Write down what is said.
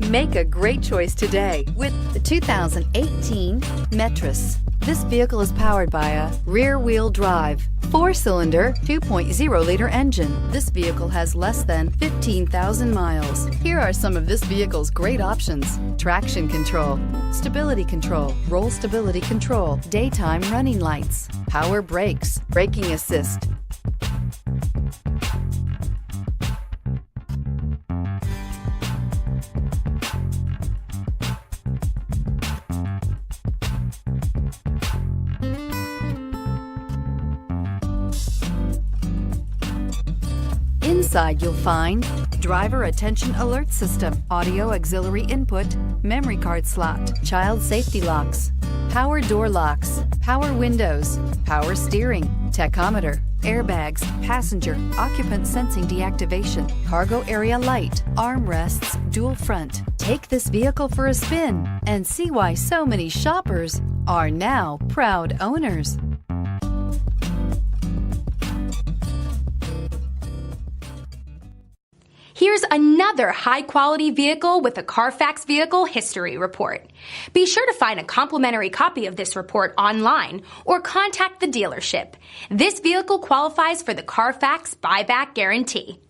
Make a great choice today with the 2018 Metris. This vehicle is powered by a rear-wheel drive, 4-cylinder, 2.0-liter engine. This vehicle has less than 15,000 miles. Here are some of this vehicle's great options: traction control, stability control, roll stability control, daytime running lights, power brakes, braking assist. Inside you'll find driver attention alert system, audio auxiliary input, memory card slot, child safety locks, power door locks, power windows, power steering, tachometer, airbags, passenger occupant sensing deactivation, cargo area light, armrests, dual front. Take this vehicle for a spin and see why so many shoppers are now proud owners. Here's another high-quality vehicle with a Carfax Vehicle History Report. Be sure to find a complimentary copy of this report online or contact the dealership. This vehicle qualifies for the Carfax Buyback Guarantee.